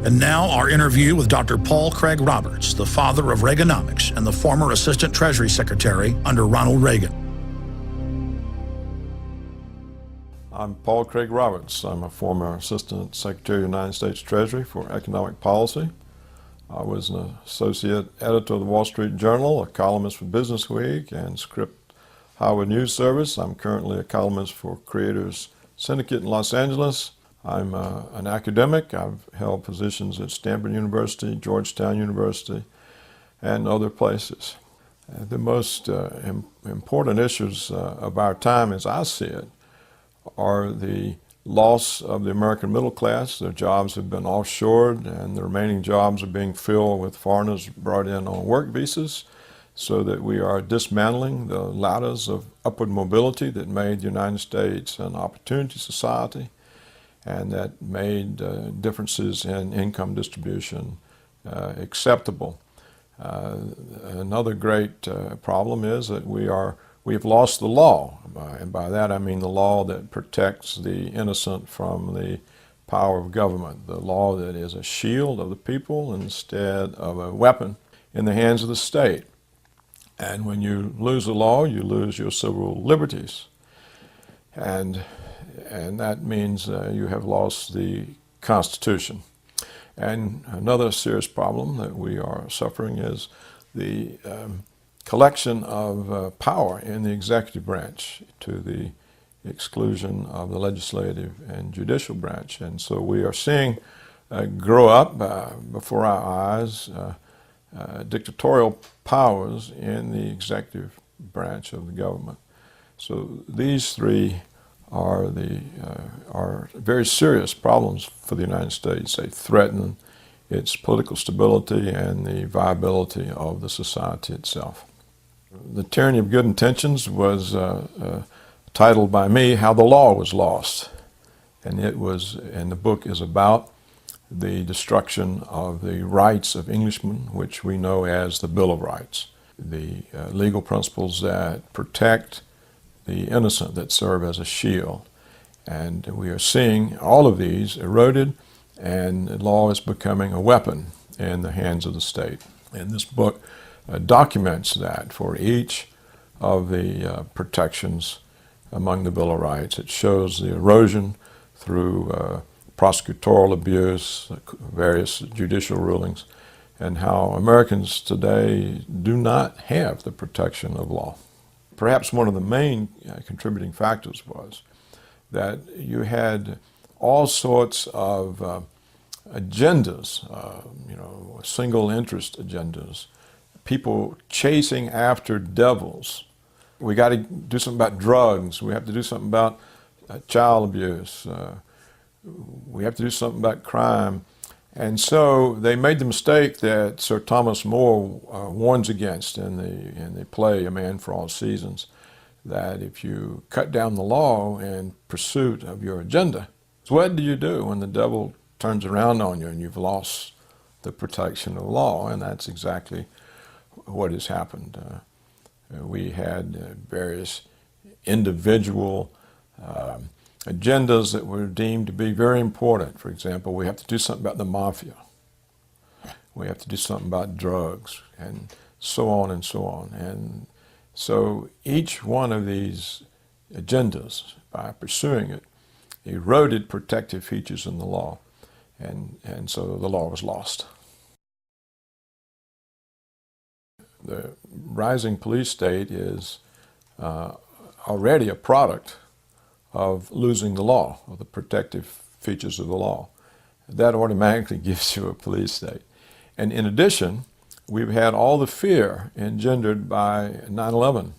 And now our interview with Dr. Paul Craig Roberts, the father of Reaganomics and the former Assistant Treasury Secretary under Ronald Reagan. I'm Paul Craig Roberts. I'm a former Assistant Secretary of the United States Treasury for Economic Policy. I was an associate editor of the Wall Street Journal, a columnist for Business Week, and Script Howard News Service. I'm currently a columnist for Creators Syndicate in Los Angeles. I'm an academic. I've held positions at Stanford University, Georgetown University, and other places. The most important issues of our time, as I see it, are the loss of the American middle class. Their jobs have been offshored, and the remaining jobs are being filled with foreigners brought in on work visas, so that we are dismantling the ladders of upward mobility that made the United States an opportunity society, and that made differences in income distribution acceptable. Another great problem is that we've lost the law, and by that I mean the law that protects the innocent from the power of government, the law that is a shield of the people instead of a weapon in the hands of the state. And when you lose the law, you lose your civil liberties. And that means you have lost the Constitution. And another serious problem that we are suffering is the collection of power in the executive branch to the exclusion of the legislative and judicial branch. And so we are seeing grow up before our eyes dictatorial powers in the executive branch of the government. So these three are very serious problems for the United States. They threaten its political stability and the viability of the society itself. The Tyranny of Good Intentions was titled by me, How the Law Was Lost. And the book is about the destruction of the rights of Englishmen, which we know as the Bill of Rights, the legal principles that protect the innocent, that serve as a shield. And we are seeing all of these eroded, and law is becoming a weapon in the hands of the state. And this book documents that for each of the protections among the Bill of Rights. It shows the erosion through prosecutorial abuse, various judicial rulings, and how Americans today do not have the protection of law. Perhaps one of the main contributing factors was that you had all sorts of agendas, single interest agendas, people chasing after devils. We got to do something about drugs. We have to do something about child abuse. We have to do something about crime. And so they made the mistake that Sir Thomas More warns against in the play A Man for All Seasons, that if you cut down the law in pursuit of your agenda, what do you do when the devil turns around on you and you've lost the protection of law? And that's exactly what has happened. We had various individual agendas that were deemed to be very important. For example, we have to do something about the mafia. We have to do something about drugs, and so on and so on. And so each one of these agendas, by pursuing it, eroded protective features in the law. And so the law was lost. The rising police state is already a product of losing the law, or the protective features of the law. That automatically gives you a police state. And in addition, we've had all the fear engendered by 9/11.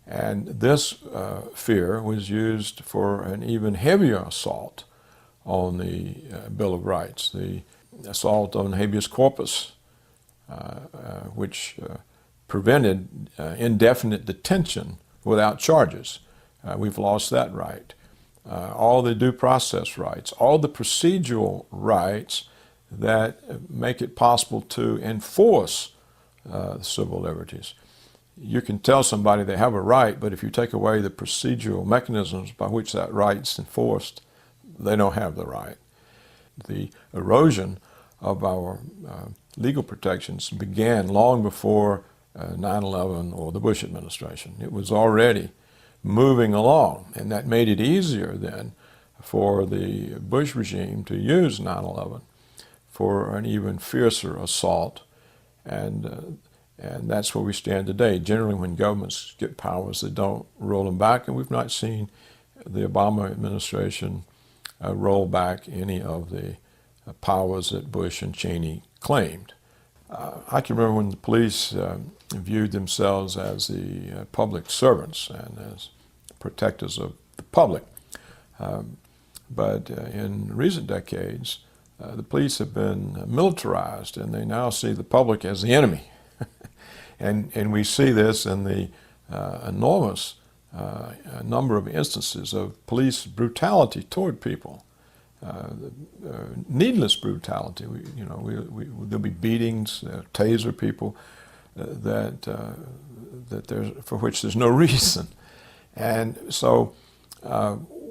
And this fear was used for an even heavier assault on the Bill of Rights, the assault on habeas corpus, which prevented indefinite detention without charges. We've lost that right. All the due process rights, all the procedural rights that make it possible to enforce civil liberties. You can tell somebody they have a right, but if you take away the procedural mechanisms by which that right's enforced, they don't have the right. the erosion of our legal protections began long before 9/11 or the Bush administration. It was already moving along, and that made it easier then for the Bush regime to use 9/11 for an even fiercer assault, and that's where we stand today. Generally, when governments get powers, they don't roll them back, and we've not seen the Obama administration roll back any of the powers that Bush and Cheney claimed. I can remember when the police viewed themselves as the public servants and as protectors of the public. But in recent decades, the police have been militarized, and they now see the public as the enemy. And we see this in the enormous number of instances of police brutality toward people. Needless brutality. There'll be beatings, taser people for which there's no reason. And so,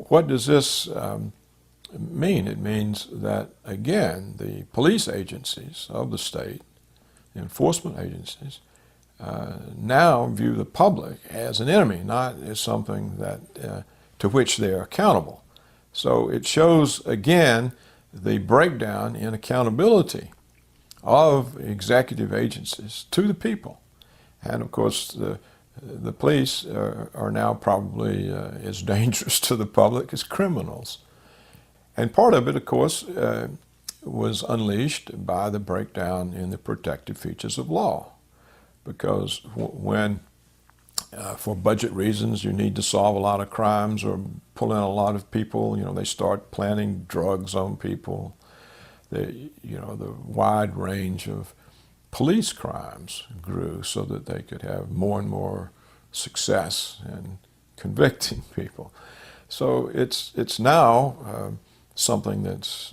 what does this mean? It means that, again, the police agencies of the state, the enforcement agencies, now view the public as an enemy, not as something that to which they are accountable. So it shows, again, the breakdown in accountability of executive agencies to the people. And of course, the police are now probably as dangerous to the public as criminals. And part of it, of course, was unleashed by the breakdown in the protective features of law. Because when, for budget reasons, you need to solve a lot of crimes or pull in a lot of people, they start planting drugs on people. The wide range of police crimes grew so that they could have more and more success in convicting people. So it's now something that's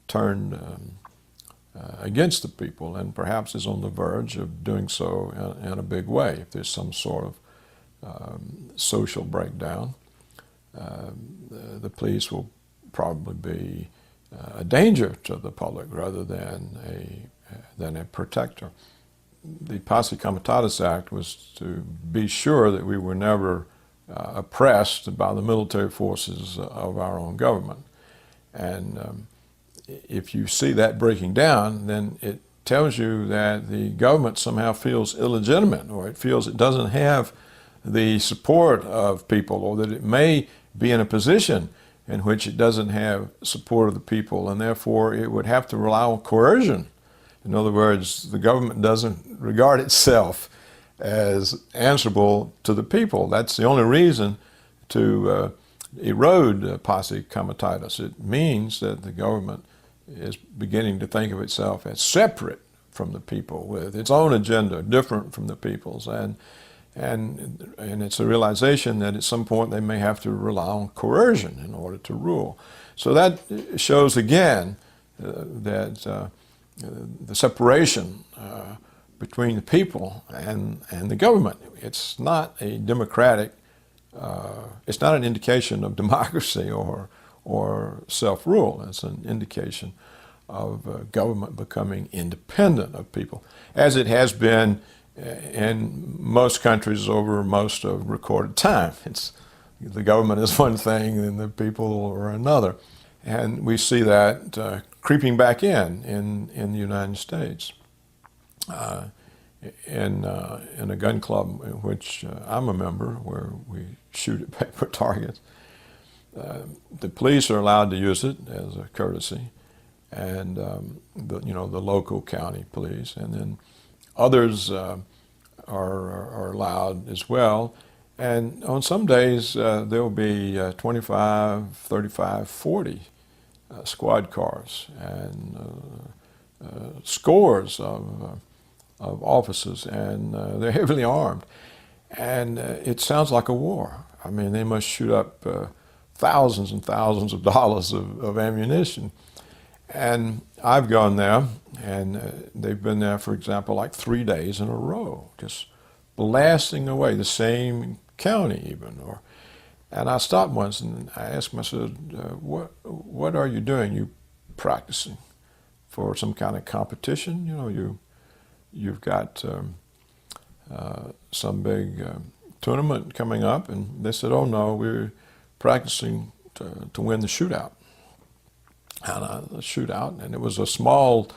turned against the people, and perhaps is on the verge of doing so in a big way. If there's some sort of social breakdown, the police will probably be a danger to the public rather than a protector. The Posse Comitatus Act was to be sure that we were never oppressed by the military forces of our own government. And if you see that breaking down, then it tells you that the government somehow feels illegitimate, or it feels it doesn't have the support of people, or that it may be in a position in which it doesn't have support of the people, and therefore it would have to rely on coercion. In other words, the government doesn't regard itself as answerable to the people. That's the only reason to erode Posse Comitatus. It means that the government is beginning to think of itself as separate from the people, with its own agenda, different from the people's, and it's a realization that at some point they may have to rely on coercion in order to rule. So that shows again that the separation between the people and the government. It's not a democratic. It's not an indication of democracy or self-rule. It's an indication of government becoming independent of people, as it has been in most countries over most of recorded time. The government is one thing and the people are another. And we see that creeping back in the United States. In a gun club in which I'm a member, where we shoot at paper targets, the police are allowed to use it as a courtesy, and the local county police, and then others are allowed as well. And on some days there'll be 25, 35, 40 squad cars and scores of officers, and they're heavily armed. And it sounds like a war. I mean, they must shoot up thousands and thousands of dollars of ammunition. And I've gone there, and they've been there, for example, like 3 days in a row, just blasting away the same county even. And I stopped once and I asked myself, what are you doing? You practicing for some kind of competition. You know, you've got some big tournament coming up, and they said, "Oh no, we're practicing to win the shootout." And the shootout, and it was a small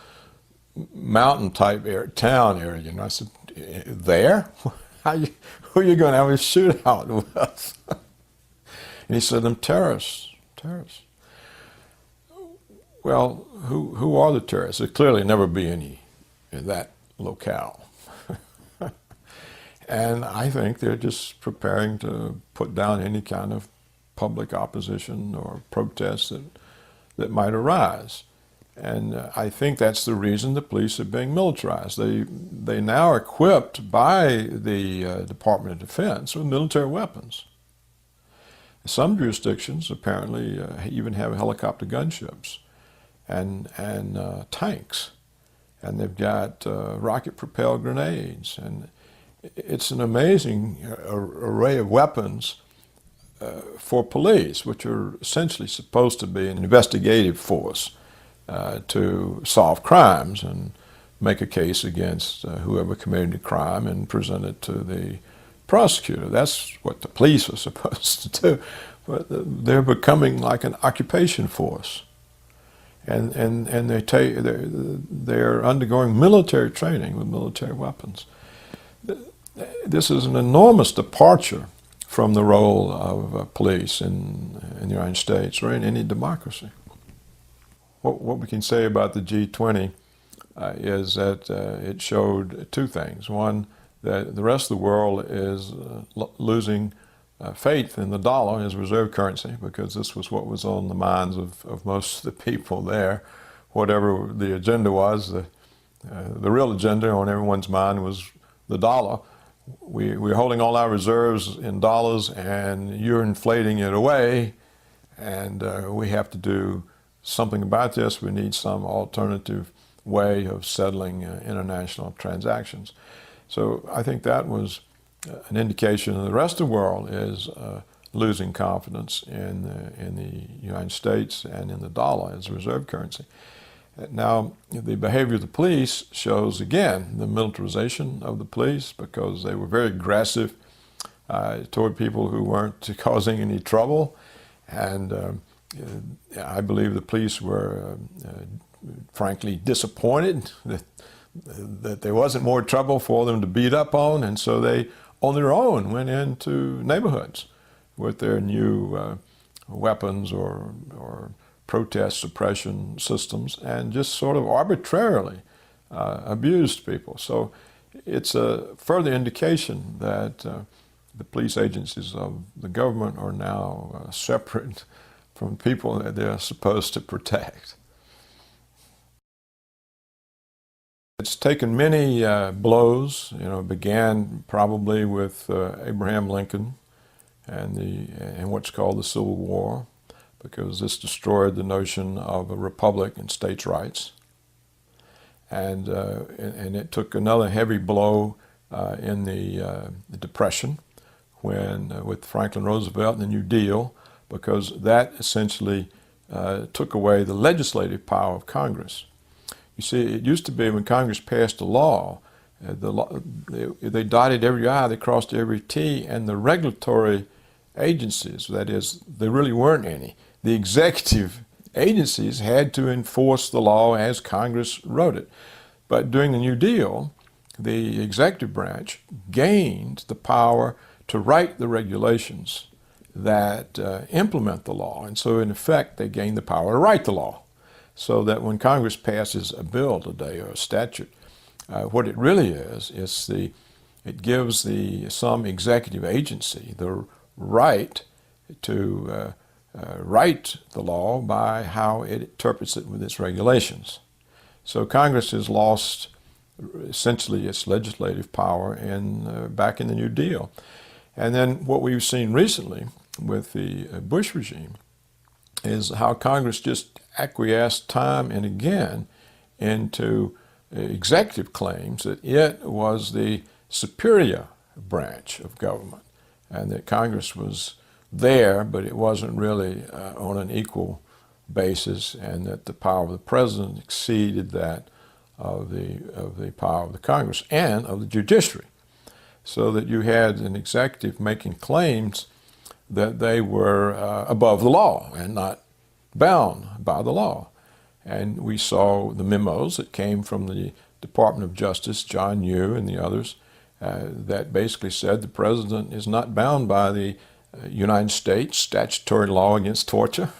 mountain type town area, and I said, "There? Who are you going to have a shootout with?" And he said, "Them terrorists." Terrorists. Well, who are the terrorists? There clearly never be any in that locale. And I think they're just preparing to put down any kind of public opposition or protest that might arise. And I think that's the reason the police are being militarized. They now are equipped by the Department of Defense with military weapons. Some jurisdictions apparently even have helicopter gunships and tanks, and they've got rocket-propelled grenades, and it's an amazing array of weapons for police, which are essentially supposed to be an investigative force to solve crimes and make a case against whoever committed a crime and present it to the prosecutor. That's what the police are supposed to do. But they're becoming like an occupation force. And they're undergoing military training with military weapons. This is an enormous departure from the role of police in the United States or in any democracy. What we can say about the G20 is that it showed two things. One, that the rest of the world is losing faith in the dollar as reserve currency, because this was what was on the minds of most of the people there. Whatever the agenda was, the real agenda on everyone's mind was the dollar. We're holding all our reserves in dollars, and you're inflating it away, and we have to do something about this. We need some alternative way of settling international transactions. So I think that was an indication that the rest of the world is losing confidence in the United States and in the dollar as a reserve currency. Now, the behavior of the police shows, again, the militarization of the police, because they were very aggressive toward people who weren't causing any trouble. And I believe the police were, frankly, disappointed that there wasn't more trouble for them to beat up on, and so they, on their own, went into neighborhoods with their new weapons or protest suppression systems, and just sort of arbitrarily abused people. So it's a further indication that the police agencies of the government are now separate from people that they're supposed to protect. It's taken many blows. You know, it began probably with Abraham Lincoln and what's called the Civil War, because this destroyed the notion of a republic and states' rights. And it took another heavy blow in the Depression, when with Franklin Roosevelt and the New Deal, because that essentially took away the legislative power of Congress. You see, it used to be when Congress passed a law, they dotted every I, they crossed every T, and the regulatory agencies, that is, there really weren't any. The executive agencies had to enforce the law as Congress wrote it. But during the New Deal, the executive branch gained the power to write the regulations that implement the law. And so, in effect, they gained the power to write the law. So that when Congress passes a bill today or a statute, what it really is it gives some executive agency the right to write the law by how it interprets it with its regulations. So Congress has lost essentially its legislative power back in the New Deal. And then what we've seen recently with the Bush regime is how Congress just acquiesced time and again into executive claims that it was the superior branch of government, and that Congress was there, but it wasn't really on an equal basis, and that the power of the president exceeded that of the power of the Congress and of the judiciary, so that you had an executive making claims that they were above the law and not bound by the law. And we saw the memos that came from the Department of Justice, John Yoo and the others, that basically said the president is not bound by the United States statutory law against torture,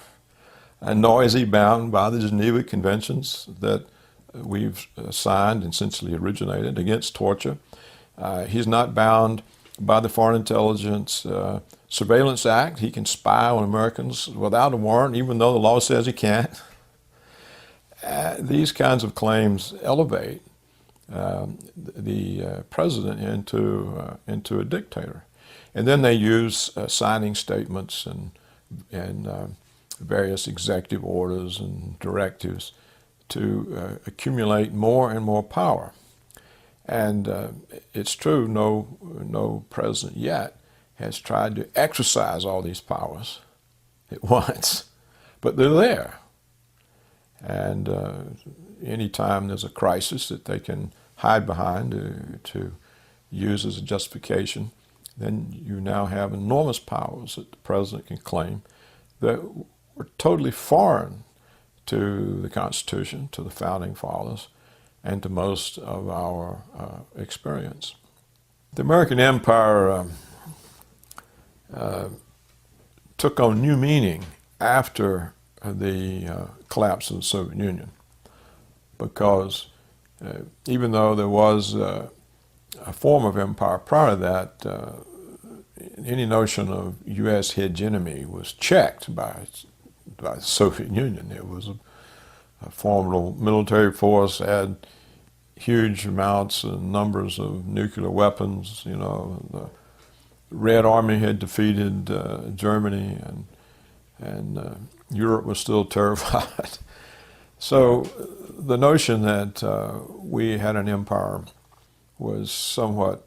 and nor is he bound by the Geneva Conventions that we've signed and essentially originated against torture. He's not bound by the Foreign Intelligence Surveillance Act. He can spy on Americans without a warrant, even though the law says he can't. These kinds of claims elevate the president into a dictator. And then they use signing statements and various executive orders and directives to accumulate more and more power. And it's true, no president yet has tried to exercise all these powers at once, but they're there. And anytime there's a crisis that they can hide behind to use as a justification, then you now have enormous powers that the president can claim that were totally foreign to the Constitution, to the Founding Fathers, and to most of our experience. The American Empire took on new meaning after the collapse of the Soviet Union, because even though there was a form of empire prior to that, any notion of U.S. hegemony was checked by the Soviet Union. It was a formidable military force, had huge amounts and numbers of nuclear weapons. You know, the Red Army had defeated Germany, and Europe was still terrified. So the notion that we had an empire was somewhat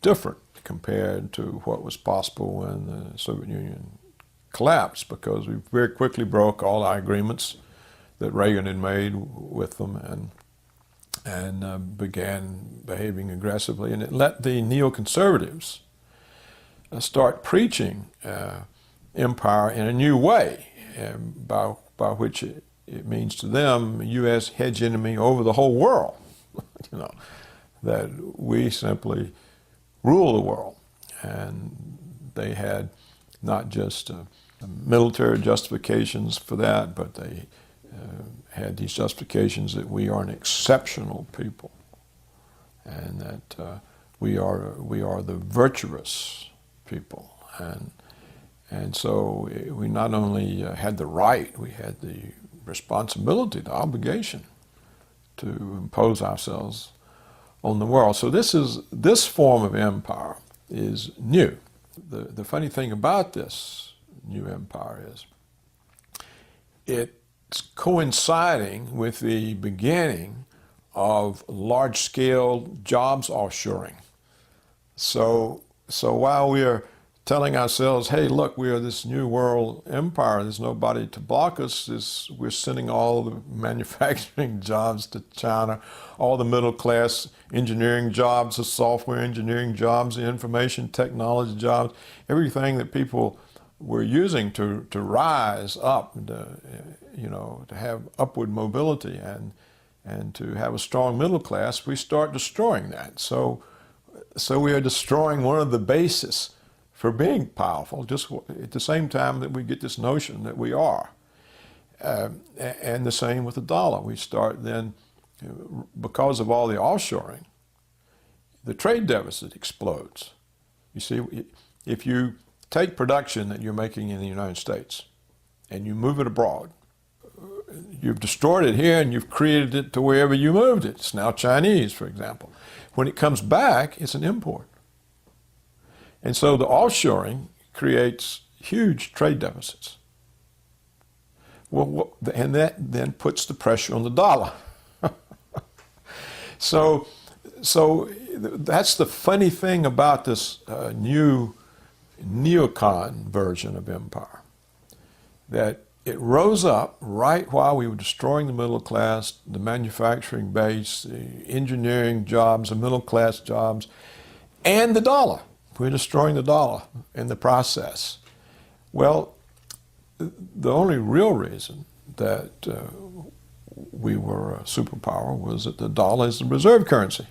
different compared to what was possible when the Soviet Union collapsed, because we very quickly broke all our agreements that Reagan had made with them and began behaving aggressively. And it let the neoconservatives start preaching empire in a new way, by which it means to them U.S. hegemony over the whole world. You know, that we simply rule the world. And they had not just military justifications for that, but they had these justifications that we are an exceptional people, and that we are the virtuous people, and so we not only had the right, we had the responsibility, the obligation to impose ourselves on the world. So this form of empire is new. The funny thing about this new empire is it's coinciding with the beginning of large-scale jobs offshoring. So while we are telling ourselves, hey, look, we are this new world empire, there's nobody to block us, we're sending all the manufacturing jobs to China, all the middle-class engineering jobs, the software engineering jobs, the information technology jobs, everything that people were using to rise up, to have upward mobility and to have a strong middle class, we start destroying that. So we are destroying one of the bases for being powerful, just at the same time that we get this notion that we are. And the same with the dollar. We start then, because of all the offshoring, the trade deficit explodes. You see, if you take production that you're making in the United States and you move it abroad, you've destroyed it here and you've created it to wherever you moved it. It's now Chinese, for example. When it comes back, it's an import. And so the offshoring creates huge trade deficits. Well, and that then puts the pressure on the dollar. So that's the funny thing about this new neocon version of empire, that it rose up right while we were destroying the middle class, the manufacturing base, the engineering jobs, the middle class jobs, and the dollar. We're destroying the dollar in the process. Well, the only real reason that we were a superpower was that the dollar is the reserve currency,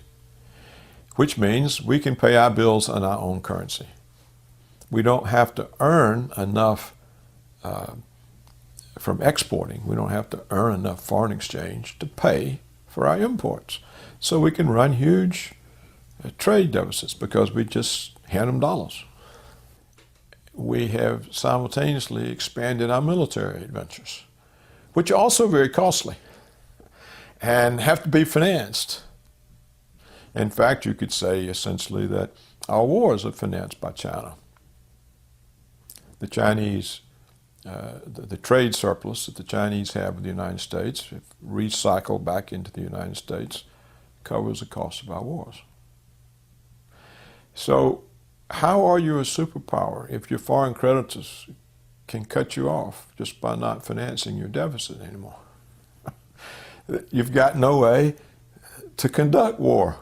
which means we can pay our bills in our own currency. We don't have to earn enough from exporting. We don't have to earn enough foreign exchange to pay for our imports. So we can run huge trade deficits because we just hand them dollars. We have simultaneously expanded our military adventures, which are also very costly and have to be financed. In fact, you could say essentially that our wars are financed by China. The Chinese, the trade surplus that the Chinese have with the United States, if recycled back into the United States, covers the cost of our wars. So how are you a superpower if your foreign creditors can cut you off just by not financing your deficit anymore? You've got no way to conduct war.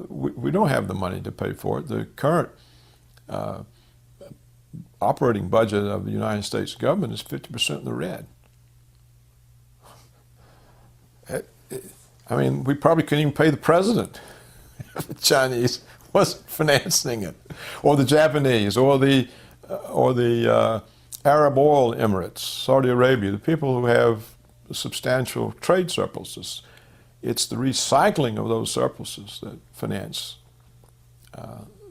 We don't have the money to pay for it. The current operating budget of the United States government is 50% in the red. I mean, we probably couldn't even pay the president if the Chinese wasn't financing it, or the Japanese, or the Arab oil Emirates, Saudi Arabia, the people who have substantial trade surpluses. It's the recycling of those surpluses that finance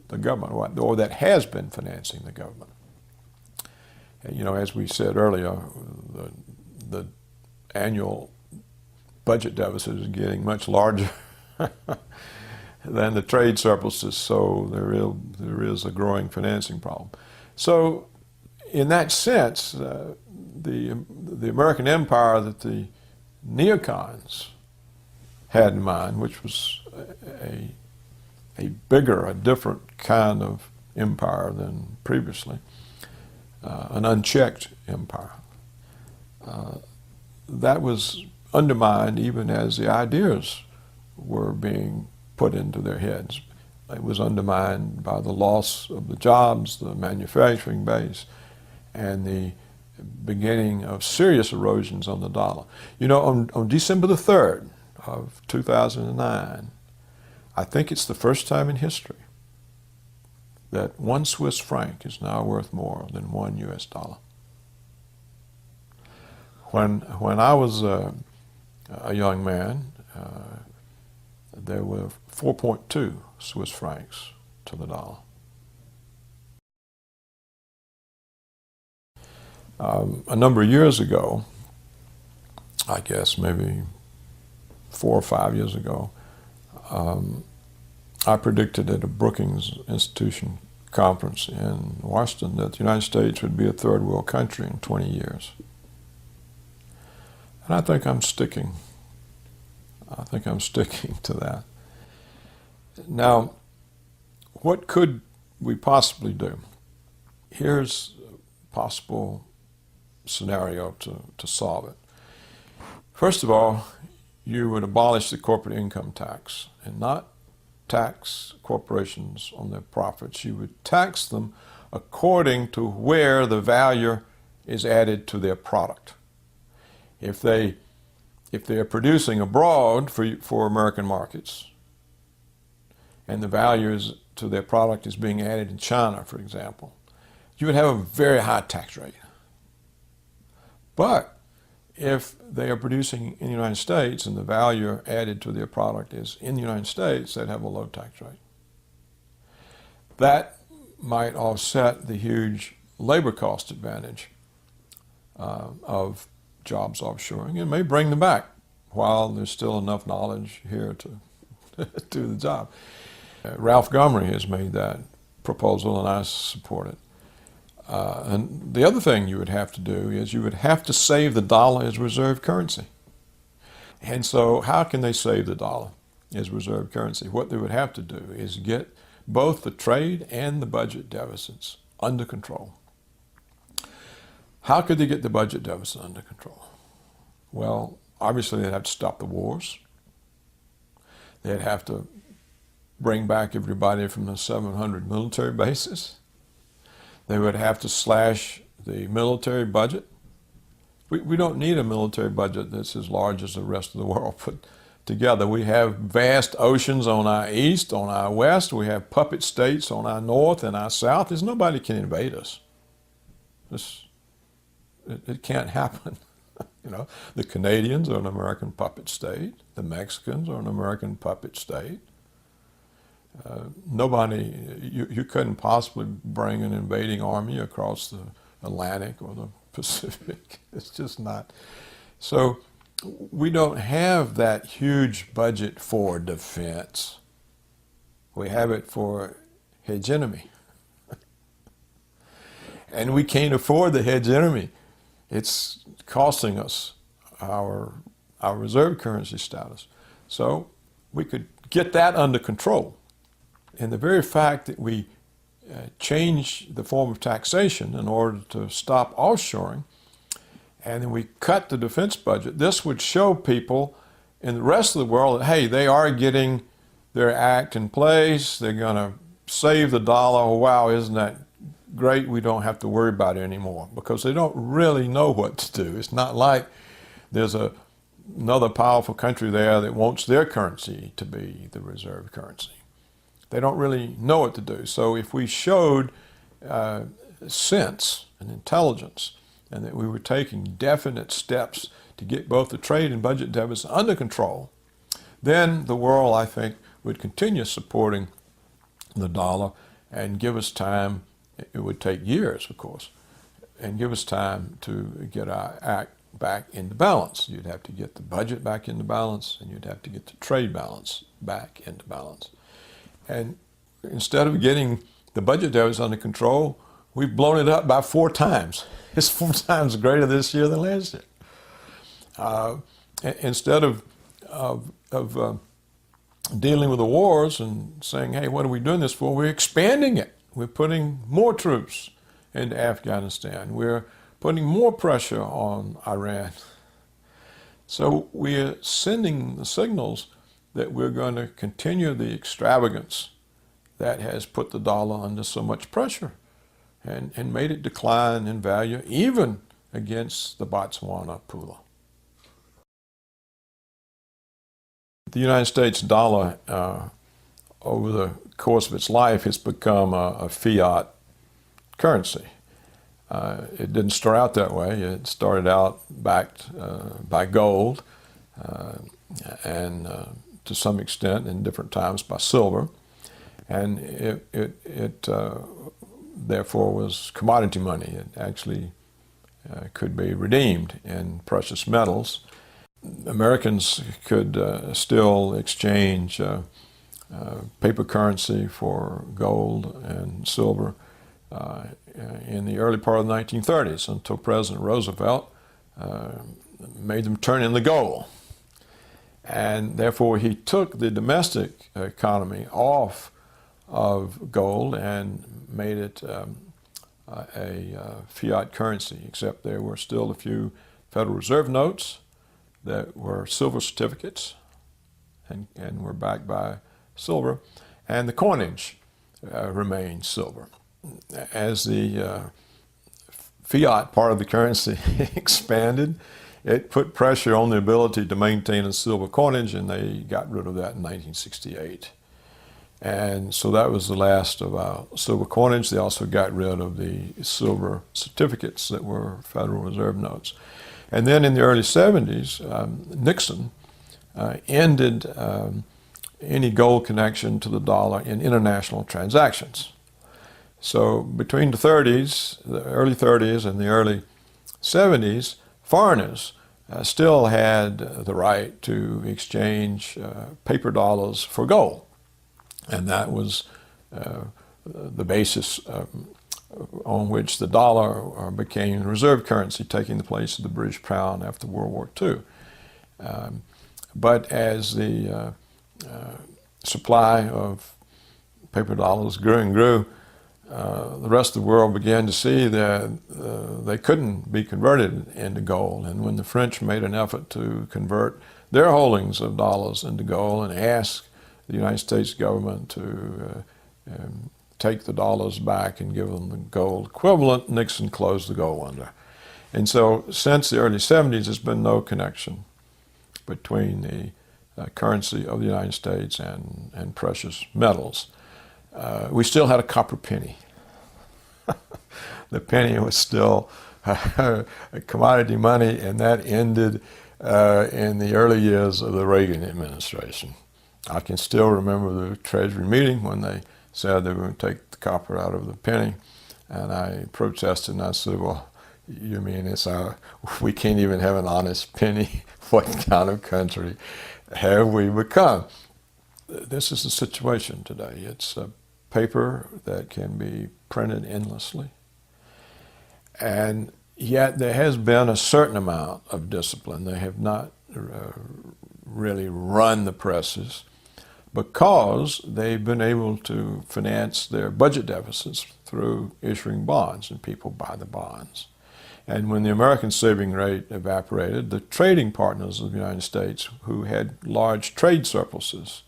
the government, or that has been financing the government. And, you know, as we said earlier, the annual budget deficit is getting much larger than the trade surpluses, so there is a growing financing problem. So in that sense, the American empire that the neocons had in mind, which was a bigger, a different kind of empire than previously, an unchecked empire, that was undermined even as the ideas were being put into their heads. It was undermined by the loss of the jobs, the manufacturing base, and the beginning of serious erosions on the dollar. You know, on December the 3rd of 2009, I think it's the first time in history that 1 Swiss franc is now worth more than 1 US dollar. When I was a young man, there were 4.2 Swiss francs to the dollar. A number of years ago, I guess maybe 4 or 5 years ago, I predicted at a Brookings Institution conference in Washington that the United States would be a third world country in 20 years. And I think I'm sticking to that. Now, what could we possibly do? Here's a possible scenario to solve it. First of all, you would abolish the corporate income tax and not tax corporations on their profits. You would tax them according to where the value is added to their product. If they're producing abroad for American markets, and the value to their product is being added in China, for example, you would have a very high tax rate. But if they are producing in the United States and the value added to their product is in the United States, they'd have a low tax rate. That might offset the huge labor cost advantage of jobs offshoring, and may bring them back while there's still enough knowledge here to do the job. Ralph Gomery has made that proposal, and I support it. And the other thing you would have to do is you would have to save the dollar as reserve currency. And so how can they save the dollar as reserve currency? What they would have to do is get both the trade and the budget deficits under control. How could they get the budget deficit under control? Well, obviously they'd have to stop the wars. They'd have to bring back everybody from the 700 military bases. They would have to slash the military budget. We don't need a military budget that's as large as the rest of the world put together. We have vast oceans on our east, on our west. We have puppet states on our north and our south. There's nobody can invade us. It can't happen. You know, the Canadians are an American puppet state. The Mexicans are an American puppet state. You couldn't possibly bring an invading army across the Atlantic or the Pacific. It's just not. So we don't have that huge budget for defense. We have it for hegemony. And we can't afford the hegemony. It's costing us our reserve currency status. So we could get that under control. And the very fact that we change the form of taxation in order to stop offshoring, and then we cut the defense budget, this would show people in the rest of the world that, hey, they are getting their act in place. They're going to save the dollar. Oh, wow, isn't that great? We don't have to worry about it anymore, because they don't really know what to do. It's not like there's another powerful country there that wants their currency to be the reserve currency. They don't really know what to do. So if we showed sense and intelligence, and that we were taking definite steps to get both the trade and budget deficit under control, then the world, I think, would continue supporting the dollar and give us time. It would take years, of course, and give us time to get our act back into balance. You'd have to get the budget back into balance, and you'd have to get the trade balance back into balance. And instead of getting the budget deficit under control, we've blown it up by 4 times. It's 4 times greater this year than last year. Instead of dealing with the wars and saying, hey, what are we doing this for? We're expanding it. We're putting more troops into Afghanistan. We're putting more pressure on Iran. So we're sending the signals that we're going to continue the extravagance that has put the dollar under so much pressure and made it decline in value, even against the Botswana pula. The United States dollar, over the course of its life, has become a fiat currency. It didn't start out that way. It started out backed by gold and to some extent in different times by silver. And it therefore was commodity money. It actually could be redeemed in precious metals. Americans could still exchange paper currency for gold and silver in the early part of the 1930s, until President Roosevelt made them turn in the gold. And therefore he took the domestic economy off of gold and made it a fiat currency, except there were still a few Federal Reserve notes that were silver certificates and were backed by silver, and the coinage remained silver. As the fiat part of the currency expanded, it put pressure on the ability to maintain a silver coinage, and they got rid of that in 1968. And so that was the last of our silver coinage. They also got rid of the silver certificates that were Federal Reserve notes. And then in the early 70s, Nixon ended any gold connection to the dollar in international transactions. So between the early 30s and the early 70s, foreigners still had the right to exchange paper dollars for gold. And that was the basis on which the dollar became the reserve currency, taking the place of the British pound after World War II. But as the supply of paper dollars grew and grew, the rest of the world began to see that they couldn't be converted into gold. And when the French made an effort to convert their holdings of dollars into gold and asked the United States government to take the dollars back and give them the gold equivalent, Nixon closed the gold window. And so since the early 70s, there's been no connection between the currency of the United States and precious metals. We still had a copper penny. The penny was still a commodity money, and that ended in the early years of the Reagan administration. I can still remember the Treasury meeting when they said they were going to take the copper out of the penny, and I protested and I said, well, you mean we can't even have an honest penny? What kind of country have we become? This is the situation today. It's a paper that can be printed endlessly, and yet there has been a certain amount of discipline. They have not really run the presses because they've been able to finance their budget deficits through issuing bonds, and people buy the bonds. And when the American saving rate evaporated, the trading partners of the United States, who had large trade surpluses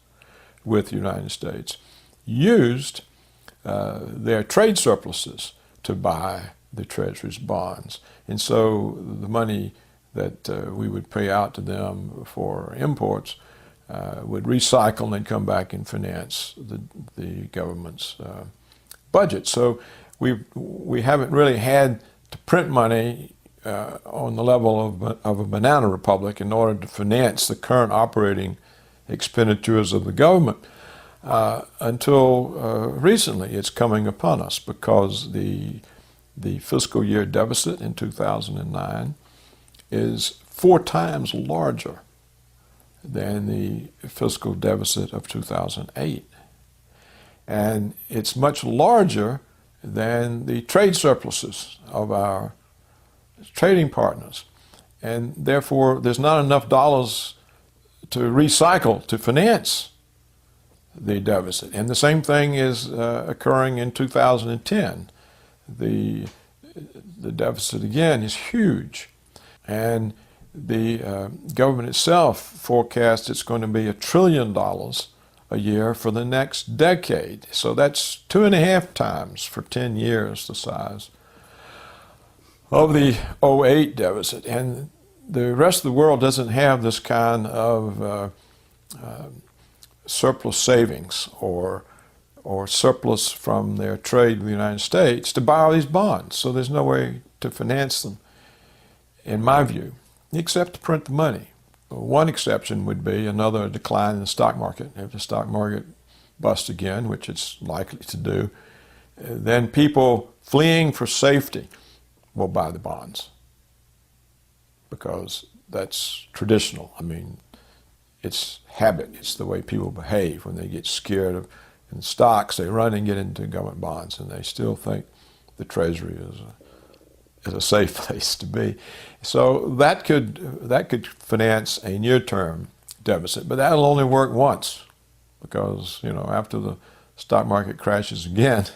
with the United States, used their trade surpluses to buy the Treasury's bonds. And so the money that we would pay out to them for imports would recycle and come back and finance the government's budget. So we haven't really had to print money on the level of a banana republic in order to finance the current operating expenditures of the government until recently. It's coming upon us because the fiscal year deficit in 2009 is 4 times larger than the fiscal deficit of 2008. And it's much larger than the trade surpluses of our trading partners. And therefore, there's not enough dollars to recycle to finance the deficit. And the same thing is occurring in 2010. The deficit, again, is huge. And the government itself forecasts it's going to be $1 trillion a year for the next decade. So that's 2.5 times for 10 years the size of the '08 deficit. And the rest of the world doesn't have this kind of surplus savings or surplus from their trade with the United States to buy all these bonds. So there's no way to finance them, in my view, except to print the money. One exception would be another decline in the stock market. If the stock market busts again, which it's likely to do, then people fleeing for safety will buy the bonds because that's traditional. I mean, it's habit. It's the way people behave. When they get scared of in stocks, they run and get into government bonds, and they still think the Treasury is a safe place to be. So that could finance a near-term deficit, but that'll only work once because, after the stock market crashes again,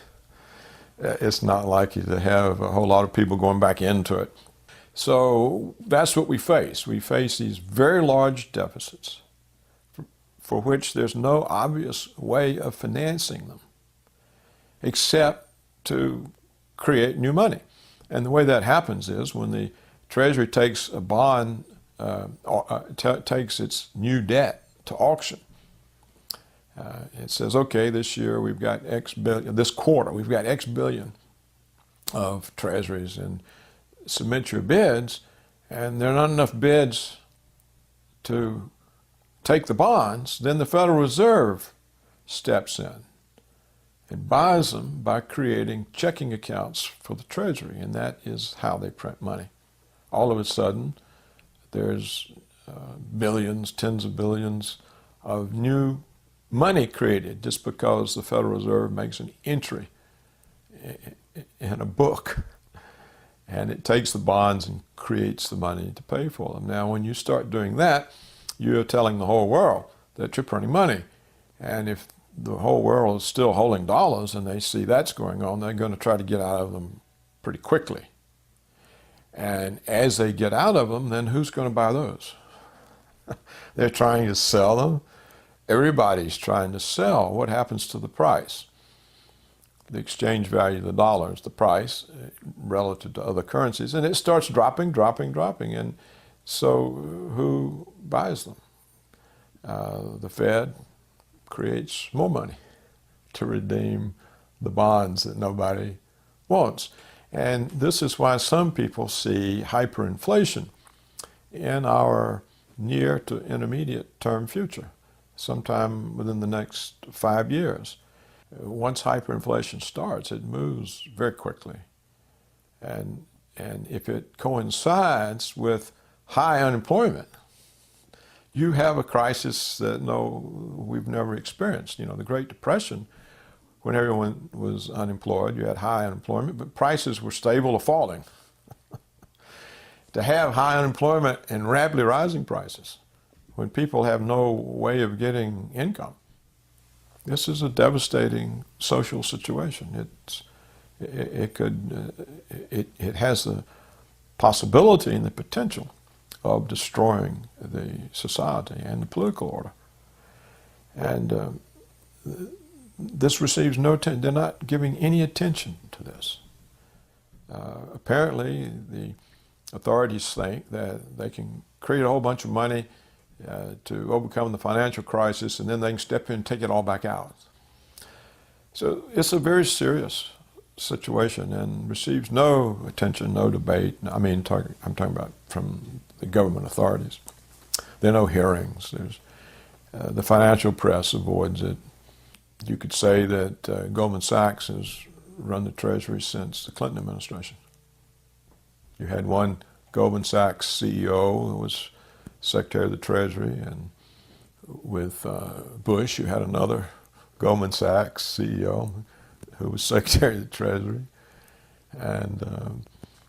it's not likely to have a whole lot of people going back into it. So that's what we face. We face these very large deficits for which there's no obvious way of financing them except to create new money. And the way that happens is when the Treasury takes a bond, takes its new debt to auction. It says, okay, this year we've got X billion, this quarter we've got X billion of Treasuries, and submit your bids, and there are not enough bids to take the bonds, then the Federal Reserve steps in and buys them by creating checking accounts for the Treasury, and that is how they print money. All of a sudden, there's billions, tens of billions of new money created just because the Federal Reserve makes an entry in a book, and it takes the bonds and creates the money to pay for them. Now, when you start doing that, you're telling the whole world that you're printing money, and if the whole world is still holding dollars and they see that's going on, they're going to try to get out of them pretty quickly. And as they get out of them, then who's going to buy those? They're trying to sell them. Everybody's trying to sell. What happens to the price? The exchange value of the dollar is the price relative to other currencies, and it starts dropping. And so who buys them? The Fed creates more money to redeem the bonds that nobody wants. And this is why some people see hyperinflation in our near to intermediate term future, sometime within the next 5 years. Once hyperinflation starts, it moves very quickly. And if it coincides with high unemployment, you have a crisis that we've never experienced. The Great Depression, when everyone was unemployed, you had high unemployment, but prices were stable or falling. To have high unemployment and rapidly rising prices, when people have no way of getting income, this is a devastating social situation. It has the possibility and the potential of destroying the society and the political order. And this receives no attention. They're not giving any attention to this. Apparently, the authorities think that they can create a whole bunch of money to overcome the financial crisis, and then they can step in and take it all back out. So it's a very serious situation and receives no attention, no debate. I'm talking about from the government authorities. There are no hearings. The financial press avoids it. You could say that Goldman Sachs has run the Treasury since the Clinton administration. You had one Goldman Sachs CEO who was Secretary of the Treasury, and with Bush, you had another Goldman Sachs CEO who was Secretary of the Treasury, and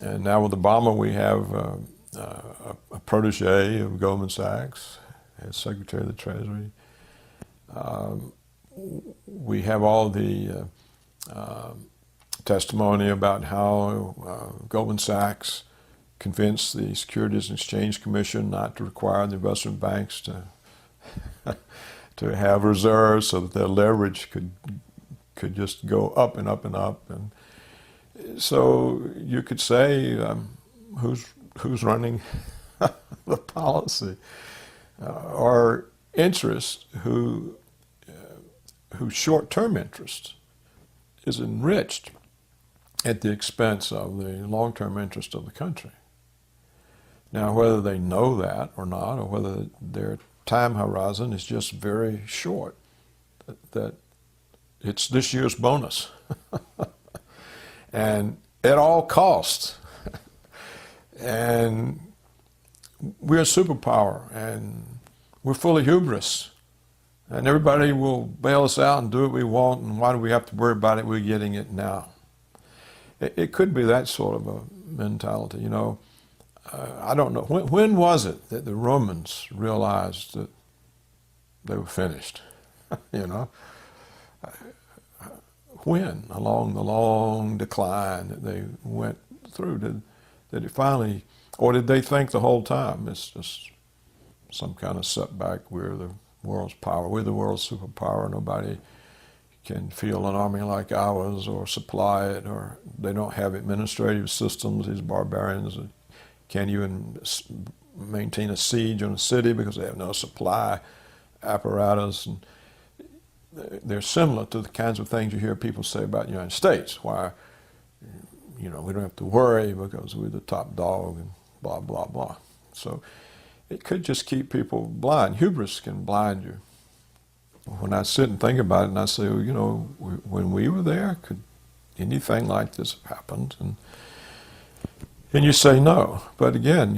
now with Obama, we have a protege of Goldman Sachs as Secretary of the Treasury. We have all the testimony about how Goldman Sachs convinced the Securities and Exchange Commission not to require the investment banks to have reserves so that their leverage could just go up and up and up. And so you could say, who's running the policy? Or interests whose short-term interest is enriched at the expense of the long-term interest of the country. Now, whether they know that or not, or whether their time horizon is just very short, that it's this year's bonus, and at all costs. And we're a superpower, and we're full of hubris, and everybody will bail us out and do what we want, and why do we have to worry about it? We're getting it now. It could be that sort of a mentality, I don't know. When was it that the Romans realized that they were finished? When, along the long decline that they went through, did it finally, or did they think the whole time it's just some kind of setback? We're the world's power. We're the world's superpower. Nobody can field an army like ours or supply it, or they don't have administrative systems, these barbarians. Can't even maintain a siege on a city because they have no supply apparatus. And they're similar to the kinds of things you hear people say about the United States, why, we don't have to worry because we're the top dog and blah, blah, blah. So it could just keep people blind. Hubris can blind you. When I sit and think about it and I say, when we were there, could anything like this have happened? And you say no. But again,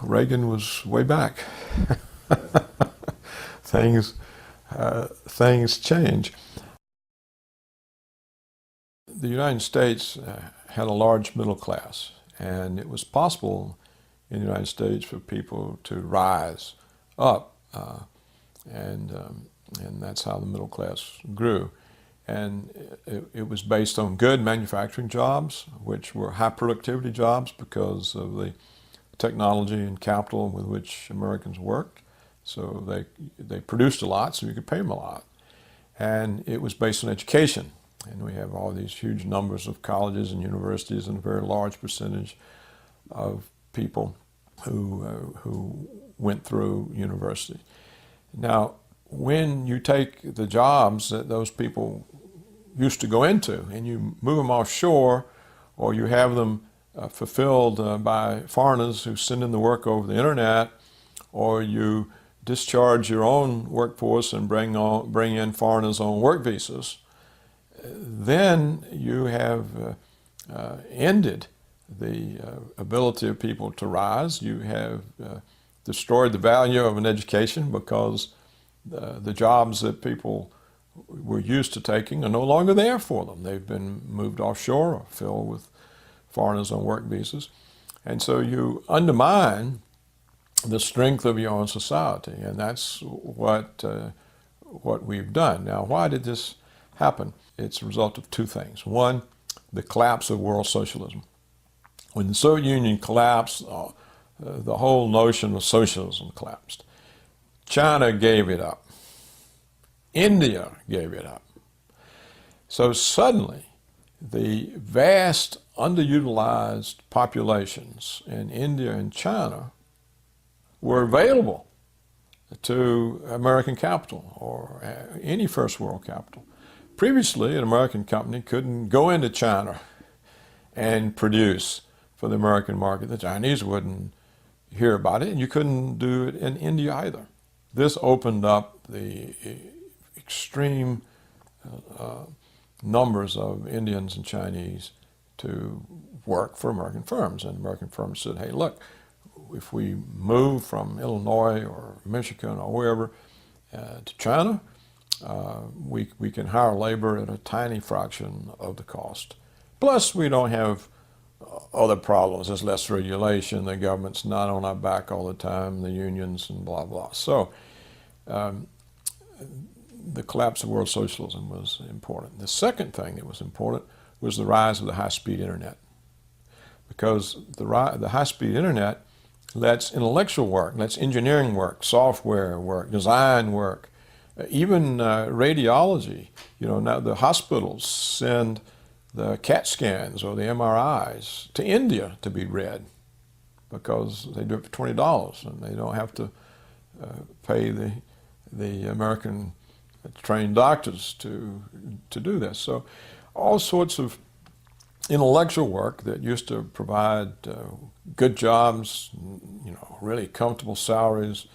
Reagan was way back. Things change. The United States had a large middle class, and it was possible in the United States for people to rise up and And that's how the middle class grew. And it was based on good manufacturing jobs, which were high productivity jobs because of the technology and capital with which Americans worked. So they produced a lot, so you could pay them a lot. And it was based on education. And we have all these huge numbers of colleges and universities and a very large percentage of people who went through university. Now, when you take the jobs that those people used to go into and you move them offshore, or you have them fulfilled by foreigners who send in the work over the internet, or you discharge your own workforce and bring in foreigners on work visas, then you have ended the ability of people to rise. You have destroyed the value of an education because the jobs that people were used to taking are no longer there for them. They've been moved offshore or filled with foreigners on work visas. And so you undermine the strength of your own society, and that's what we've done. Now, why did this happen? It's a result of two things. One, the collapse of world socialism. When the Soviet Union collapsed, the whole notion of socialism collapsed. China gave it up. India gave it up. So suddenly, the vast underutilized populations in India and China were available to American capital or any first world capital. Previously, an American company couldn't go into China and produce for the American market. The Chinese wouldn't hear about it, and you couldn't do it in India either. This opened up the extreme numbers of Indians and Chinese to work for American firms. And American firms said, hey, look, if we move from Illinois or Michigan or wherever to China, we can hire labor at a tiny fraction of the cost. Plus, we don't have other problems. There's less regulation. The government's not on our back all the time, the unions and blah, blah. So the collapse of world socialism was important. The second thing that was important was the rise of the high-speed internet. Because the high-speed internet lets intellectual work, lets engineering work, software work, design work, even radiology. You know, now the hospitals send the CAT scans or the MRIs to India to be read because they do it for $20 and they don't have to pay the American trained doctors to do this. So all sorts of intellectual work that used to provide good jobs, you know, really comfortable salaries,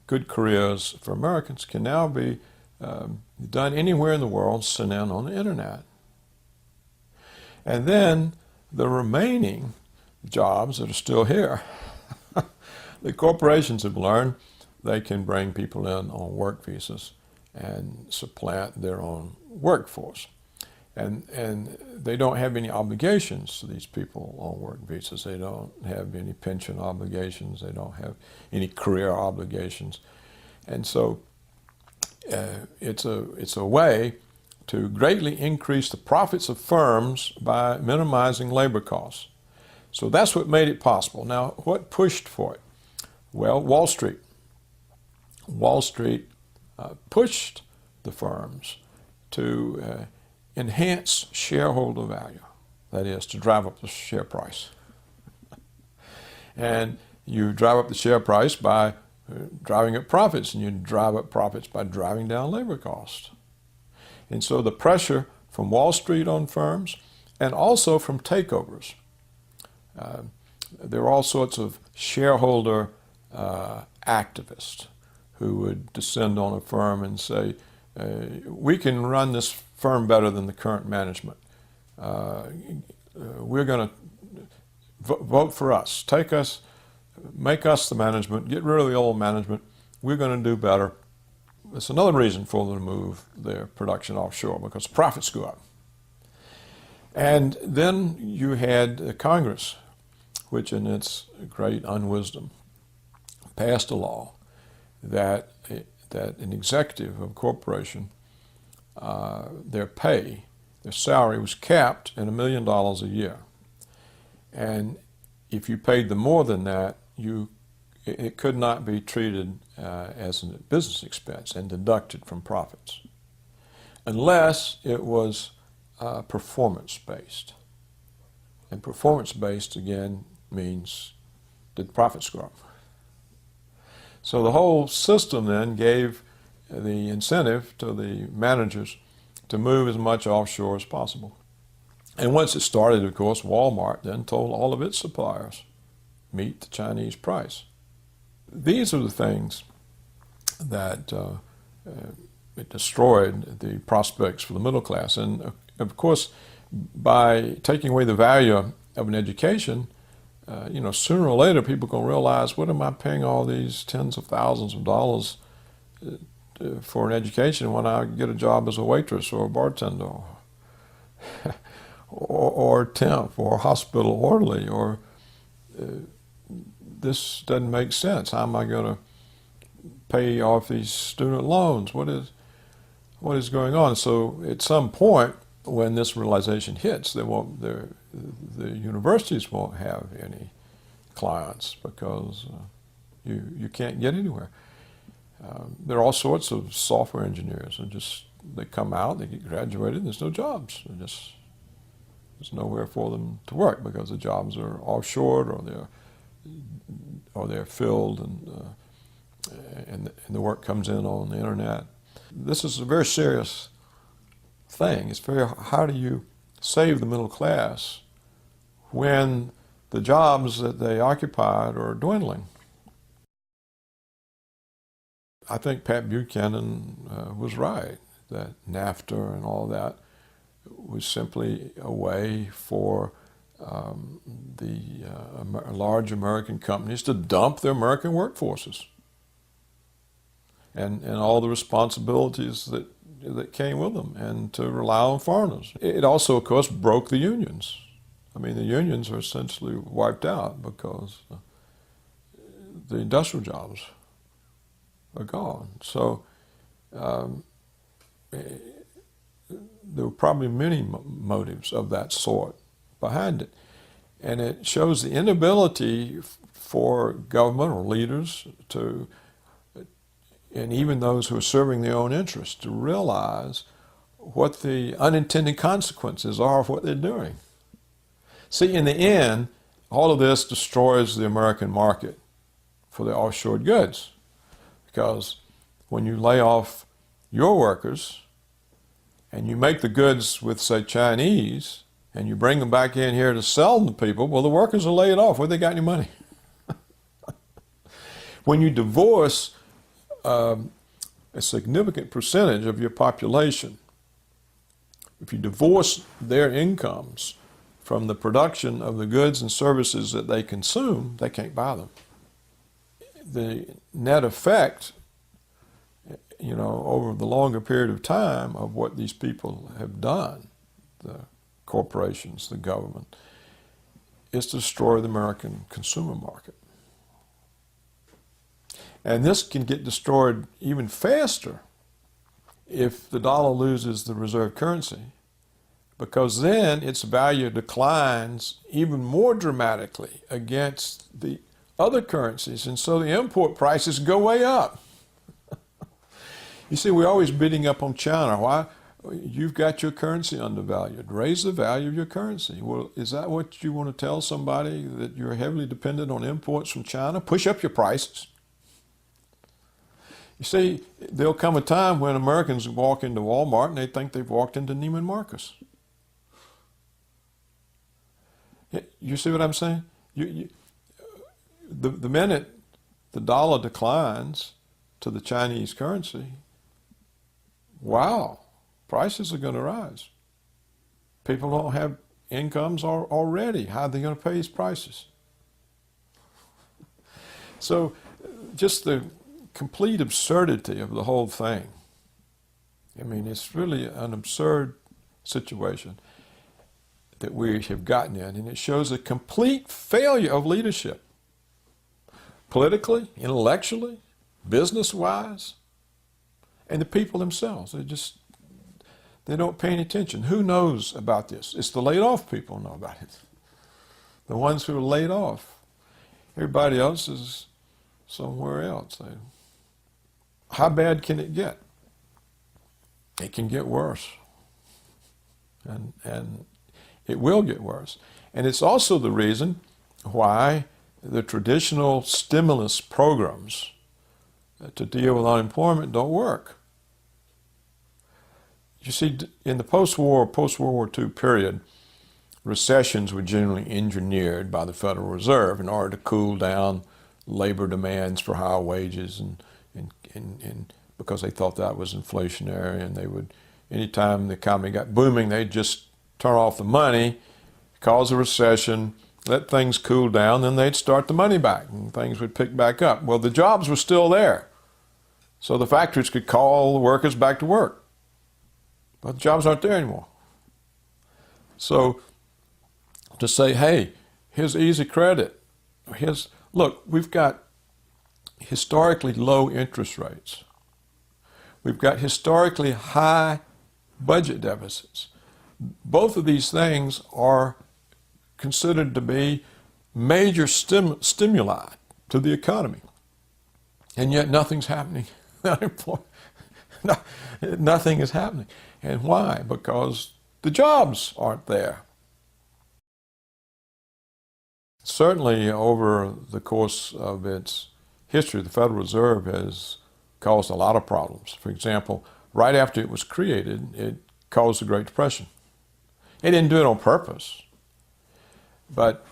good careers for Americans can now be done anywhere in the world, sent in on the internet. And then the remaining jobs that are still here, the corporations have learned they can bring people in on work visas and supplant their own workforce. And they don't have any obligations to these people on work visas. They don't have any pension obligations. They don't have any career obligations. And so it's a way to greatly increase the profits of firms by minimizing labor costs. So that's what made it possible. Now, what pushed for it? Well, Wall Street. Wall Street pushed the firms to enhance shareholder value, that is, to drive up the share price. And you drive up the share price by driving up profits, and you drive up profits by driving down labor costs. And so the pressure from Wall Street on firms and also from takeovers. There are all sorts of shareholder activists who would descend on a firm and say, we can run this firm better than the current management. We're going to vote for us. Take us, make us the management, get rid of the old management. We're going to do better. It's another reason for them to move their production offshore, because profits go up. And then you had Congress, which in its great unwisdom passed a law that that an executive of a corporation, their pay, their salary was capped at $1 million a year. And if you paid them more than that, it could not be treated as a business expense and deducted from profits, unless it was performance-based. And performance-based, again, means did profits grow? So the whole system then gave the incentive to the managers to move as much offshore as possible. And once it started, of course, Walmart then told all of its suppliers, meet the Chinese price. These are the things that it destroyed the prospects for the middle class. And of course, by taking away the value of an education, sooner or later people are going to realize, what am I paying all these tens of thousands of dollars for an education when I get a job as a waitress or a bartender or temp or hospital orderly, or this doesn't make sense. How am I going to pay off these student loans? What is going on? So at some point, when this realization hits, the universities won't have any clients because you can't get anywhere. There are all sorts of software engineers, and they come out, they get graduated, and there's no jobs. There's nowhere for them to work because the jobs are offshored, or they're filled, and the work comes in on the internet. This is a very serious thing. How do you save the middle class when the jobs that they occupied are dwindling? I think Pat Buchanan was right, that NAFTA and all that was simply a way for the large American companies to dump their American workforces and all the responsibilities that came with them, and to rely on foreigners. It also, of course, broke the unions. I mean, the unions are essentially wiped out because the industrial jobs are gone. So there were probably many motives of that sort behind it. And it shows the inability for government or leaders and even those who are serving their own interests, to realize what the unintended consequences are of what they're doing. See, in the end, all of this destroys the American market for the offshore goods, because when you lay off your workers and you make the goods with, say, Chinese, and you bring them back in here to sell them to people, well, the workers are laid off. Where they got any money? When you divorce a significant percentage of your population, if you divorce their incomes from the production of the goods and services that they consume, they can't buy them. The net effect, over the longer period of time of what these people have done, the corporations, the government, is to destroy the American consumer market. And this can get destroyed even faster if the dollar loses the reserve currency, because then its value declines even more dramatically against the other currencies, and so the import prices go way up. You see, we're always beating up on China. Why? You've got your currency undervalued. Raise the value of your currency. Well, is that what you want to tell somebody, that you're heavily dependent on imports from China? Push up your prices. You see, there'll come a time when Americans walk into Walmart and they think they've walked into Neiman Marcus. You see what I'm saying? The minute the dollar declines to the Chinese currency, wow, prices are going to rise. People don't have incomes already. How are they going to pay these prices? So just the complete absurdity of the whole thing. I mean, it's really an absurd situation that we have gotten in, and it shows a complete failure of leadership, politically, intellectually, business-wise. And the people themselves, they don't pay any attention. Who knows about this? It's the laid off people who know about it. The ones who are laid off. Everybody else is somewhere else. How bad can it get? It can get worse. And it will get worse. And it's also the reason why the traditional stimulus programs to deal with unemployment don't work. You see, in the post-World War II period, recessions were generally engineered by the Federal Reserve in order to cool down labor demands for higher wages, and because they thought that was inflationary, and they would, anytime the economy got booming, they'd just turn off the money, cause a recession, let things cool down, then they'd start the money back and things would pick back up. Well, the jobs were still there, so the factories could call the workers back to work. But the jobs aren't there anymore. So to say, hey, here's easy credit, look, we've got historically low interest rates. We've got historically high budget deficits. Both of these things are considered to be major stimuli to the economy. And yet nothing's happening. Nothing is happening. And why? Because the jobs aren't there. Certainly over the course of its history, the Federal Reserve has caused a lot of problems. For example, right after it was created, it caused the Great Depression. It didn't do it on purpose, but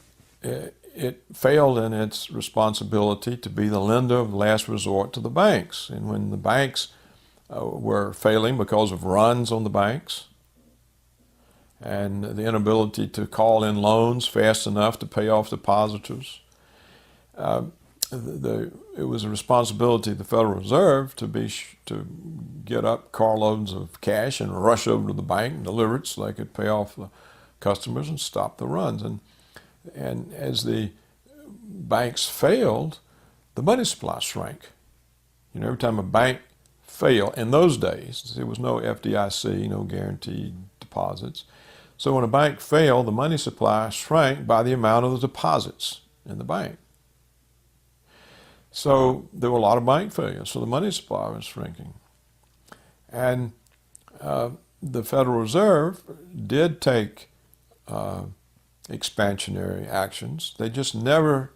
it failed in its responsibility to be the lender of last resort to the banks. And when the banks were failing because of runs on the banks and the inability to call in loans fast enough to pay off depositors, it was a responsibility of the Federal Reserve to get up carloads of cash and rush over to the bank and deliver it so they could pay off the customers and stop the runs. And as the banks failed, the money supply shrank. You know, every time a bank failed, in those days, there was no FDIC, no guaranteed deposits. So when a bank failed, the money supply shrank by the amount of the deposits in the bank. So there were a lot of bank failures, so the money supply was shrinking. And the Federal Reserve did take expansionary actions. They just never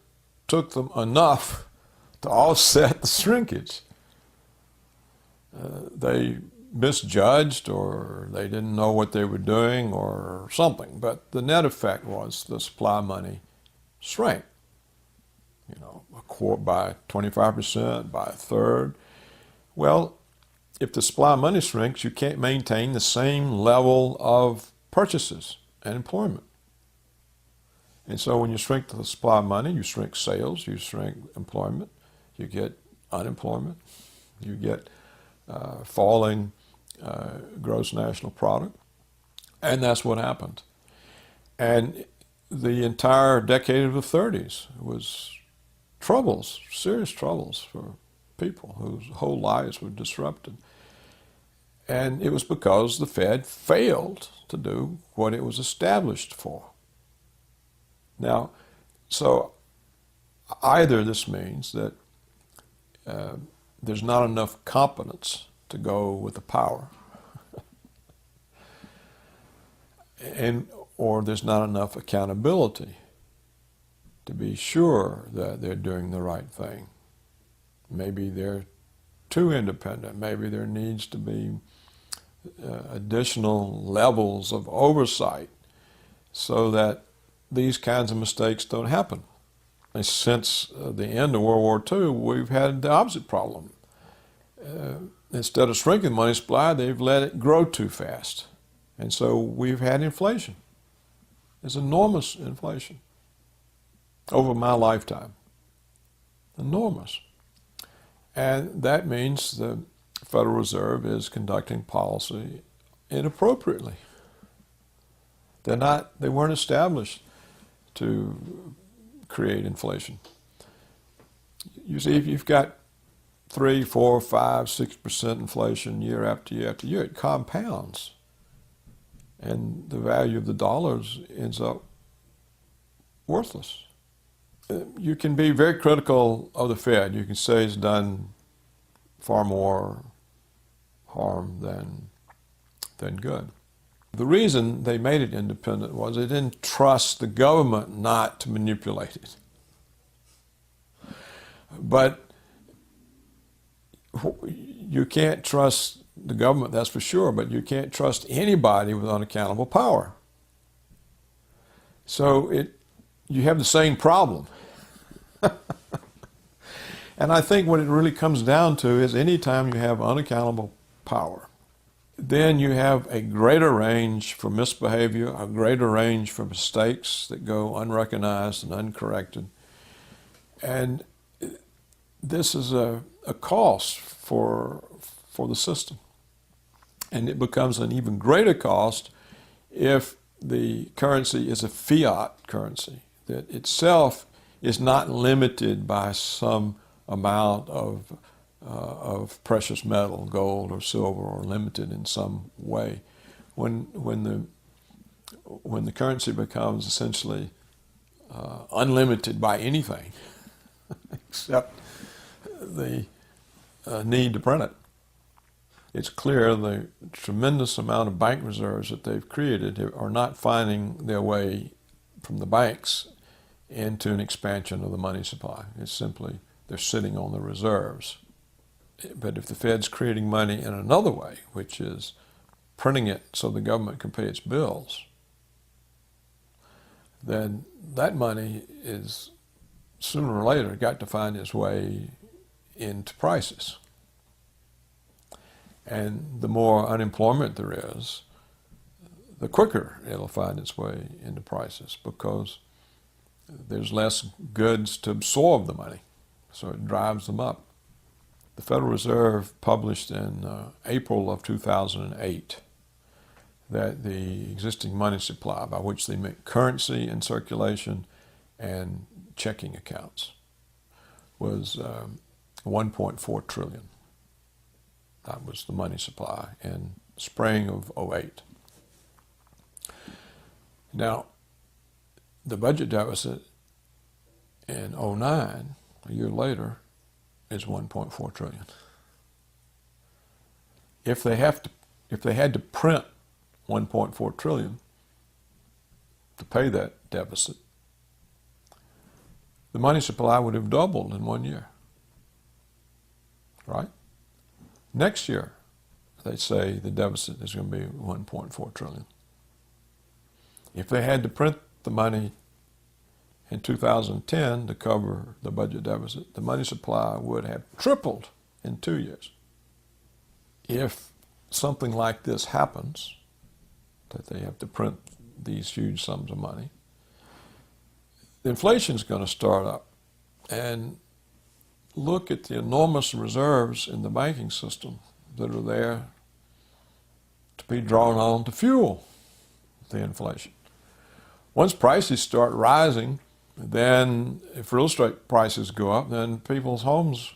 took them enough to offset the shrinkage. They misjudged, or they didn't know what they were doing, or something. But the net effect was the supply money shrank. You know, by 25%, by a third. Well, if the supply money shrinks, you can't maintain the same level of purchases and employment. And so when you shrink the supply of money, you shrink sales, you shrink employment, you get unemployment, you get falling gross national product. And that's what happened. And the entire decade of the 30s was troubles, serious troubles for people whose whole lives were disrupted. And it was because the Fed failed to do what it was established for. Now, so either this means that there's not enough competence to go with the power, or there's not enough accountability to be sure that they're doing the right thing. Maybe they're too independent. Maybe there needs to be additional levels of oversight so that these kinds of mistakes don't happen. And since the end of World War II, we've had the opposite problem. Instead of shrinking the money supply, they've let it grow too fast. And so we've had inflation. There's enormous inflation over my lifetime. Enormous. And that means the Federal Reserve is conducting policy inappropriately. They weren't established to create inflation. You see, if you've got 3, 4, 5, 6% inflation year after year after year. It compounds. And the value of the dollars ends up worthless. You can be very critical of the Fed. You can say it's done far more harm than good. The reason they made it independent was they didn't trust the government not to manipulate it. But you can't trust the government, that's for sure, but you can't trust anybody with unaccountable power. So you have the same problem. And I think what it really comes down to is anytime you have unaccountable power, then you have a greater range for misbehavior, a greater range for mistakes that go unrecognized and uncorrected. And this is a cost for the system. And it becomes an even greater cost if the currency is a fiat currency that itself is not limited by some amount of precious metal, gold or silver, or limited in some way. When the currency becomes essentially unlimited by anything except the need to print it, it's clear the tremendous amount of bank reserves that they've created are not finding their way from the banks into an expansion of the money supply. It's simply they're sitting on the reserves. But if the Fed's creating money in another way, which is printing it so the government can pay its bills, then that money is sooner or later got to find its way into prices. And the more unemployment there is, the quicker it'll find its way into prices because there's less goods to absorb the money, so it drives them up. The Federal Reserve published in April of 2008 that the existing money supply, by which they meant currency in circulation and checking accounts, was 1.4 trillion. That was the money supply in spring of '08. Now, the budget deficit in '09, a year later, is 1.4 trillion. If they had to print 1.4 trillion to pay that deficit, the money supply would have doubled in 1 year, right? Next year, they say the deficit is going to be 1.4 trillion. If they had to print the money in 2010 to cover the budget deficit, the money supply would have tripled in 2 years. If something like this happens, that they have to print these huge sums of money, the inflation is going to start up. And look at the enormous reserves in the banking system that are there to be drawn on to fuel the inflation. Once prices start rising, then if real estate prices go up, then people's homes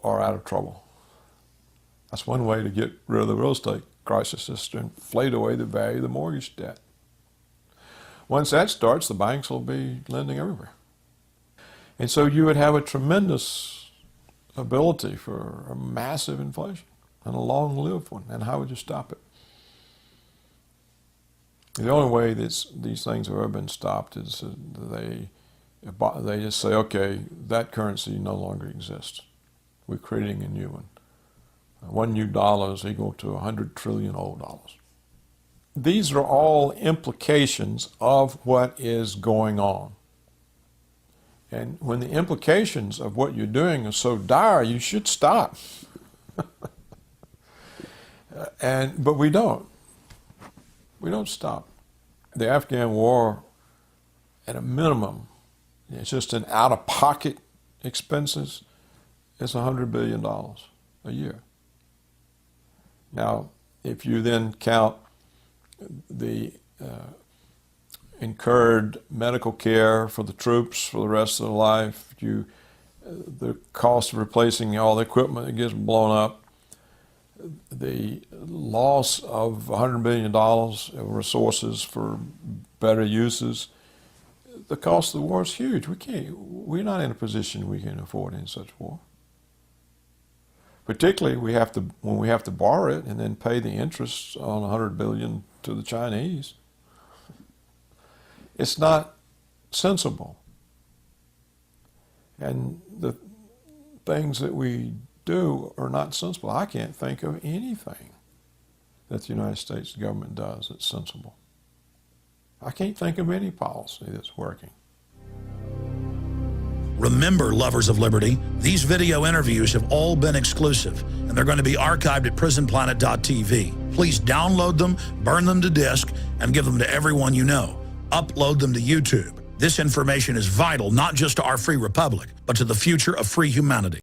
are out of trouble. That's one way to get rid of the real estate crisis, is to inflate away the value of the mortgage debt. Once that starts, the banks will be lending everywhere. And so you would have a tremendous ability for a massive inflation, and a long-lived one. And how would you stop it? The only way these things have ever been stopped is they just say, okay, that currency no longer exists. We're creating a new one. One new dollar is equal to 100 trillion old dollars. These are all implications of what is going on. And when the implications of what you're doing are so dire, you should stop. But we don't. We don't stop. The Afghan war, at a minimum, it's just in out-of-pocket expenses, it's $100 billion a year. Now, if you then count the incurred medical care for the troops for the rest of their life, you the cost of replacing all the equipment that gets blown up, the loss of $100 billion of resources for better uses. The cost of the war is huge. We're not in a position we can afford any such war. Particularly, when we have to borrow it and then pay the interest on $100 billion to the Chinese. It's not sensible. And the things that we do are not sensible. I can't think of anything that the United States government does that's sensible. I can't think of any policy that's working. Remember, lovers of liberty, these video interviews have all been exclusive, and they're going to be archived at prisonplanet.tv. Please download them, burn them to disk, and give them to everyone you know. Upload them to YouTube. This information is vital not just to our free republic, but to the future of free humanity.